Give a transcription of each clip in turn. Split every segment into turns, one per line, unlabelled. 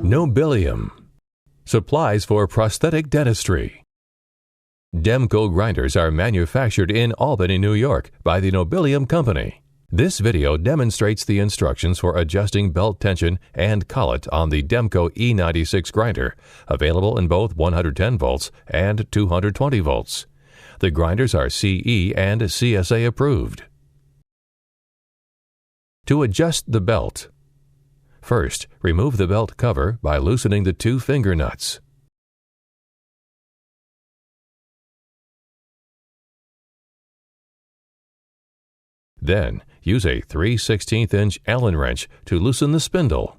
Nobilium. Supplies for prosthetic dentistry. Demco Grinders are manufactured in Albany, New York by the Nobilium Company. This video demonstrates the instructions for adjusting belt tension and collet on the Demco E96 grinder, available in both 110 volts and 220 volts. The grinders are CE and CSA approved. To adjust the belt. First, remove the belt cover by loosening the two finger nuts. Then, use a 3/16" Allen wrench to loosen the spindle.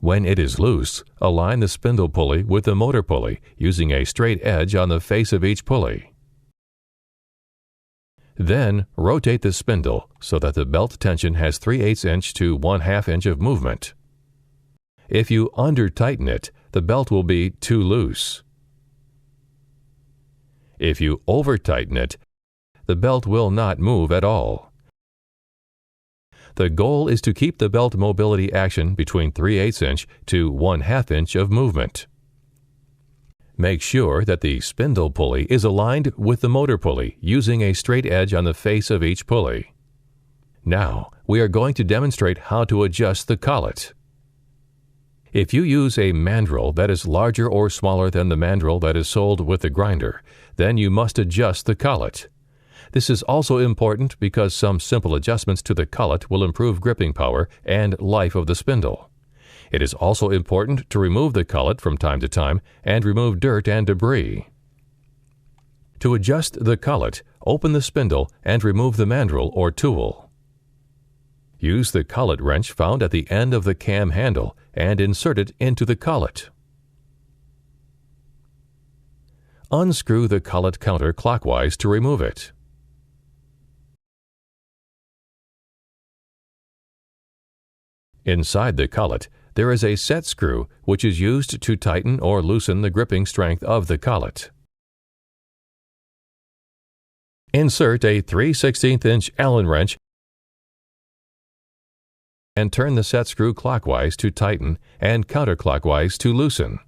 When it is loose, align the spindle pulley with the motor pulley using a straight edge on the face of each pulley. Then, rotate the spindle so that the belt tension has 3/8" to 1/2" of movement. If you under-tighten it, the belt will be too loose. If you over-tighten it, the belt will not move at all. The goal is to keep the belt mobility action between 3/8" to 1/2" of movement. Make sure that the spindle pulley is aligned with the motor pulley using a straight edge on the face of each pulley. Now, we are going to demonstrate how to adjust the collet. If you use a mandrel that is larger or smaller than the mandrel that is sold with the grinder, then you must adjust the collet. This is also important because some simple adjustments to the collet will improve gripping power and life of the spindle. It is also important to remove the collet from time to time and remove dirt and debris. To adjust the collet, open the spindle and remove the mandrel or tool. Use the collet wrench found at the end of the cam handle and insert it into the collet. Unscrew the collet counter clockwise to remove it. Inside the collet, there is a set screw which is used to tighten or loosen the gripping strength of the collet. Insert a 3/16" Allen wrench and turn the set screw clockwise to tighten and counterclockwise to loosen.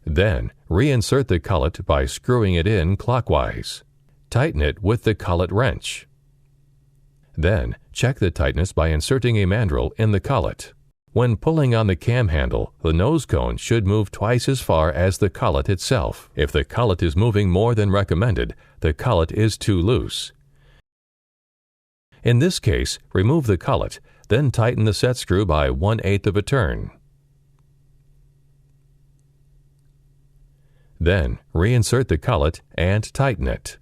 Then, reinsert the collet by screwing it in clockwise. Tighten it with the collet wrench. Then, check the tightness by inserting a mandrel in the collet. When pulling on the cam handle, the nose cone should move twice as far as the collet itself. If the collet is moving more than recommended, the collet is too loose. In this case, remove the collet, then tighten the set screw by 1/8 of a turn. Then, reinsert the collet and tighten it.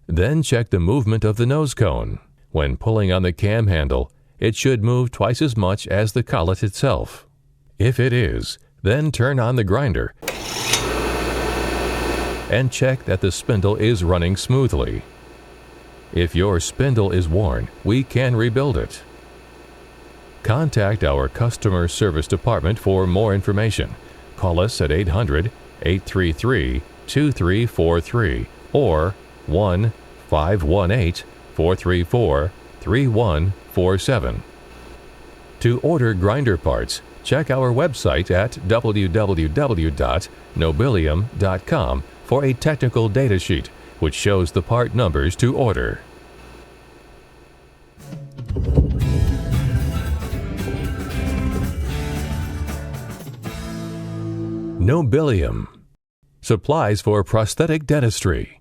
Then check the movement of the nose cone. When pulling on the cam handle, it should move twice as much as the collet itself. If it is, then turn on the grinder and check that the spindle is running smoothly. If your spindle is worn, we can rebuild it. Contact our customer service department for more information. Call us at 800-833-2343 or 1-518-434-3147. To order grinder parts, check our website at www.nobilium.com for a technical data sheet which shows the part numbers to order. Nobilium. Supplies for prosthetic dentistry.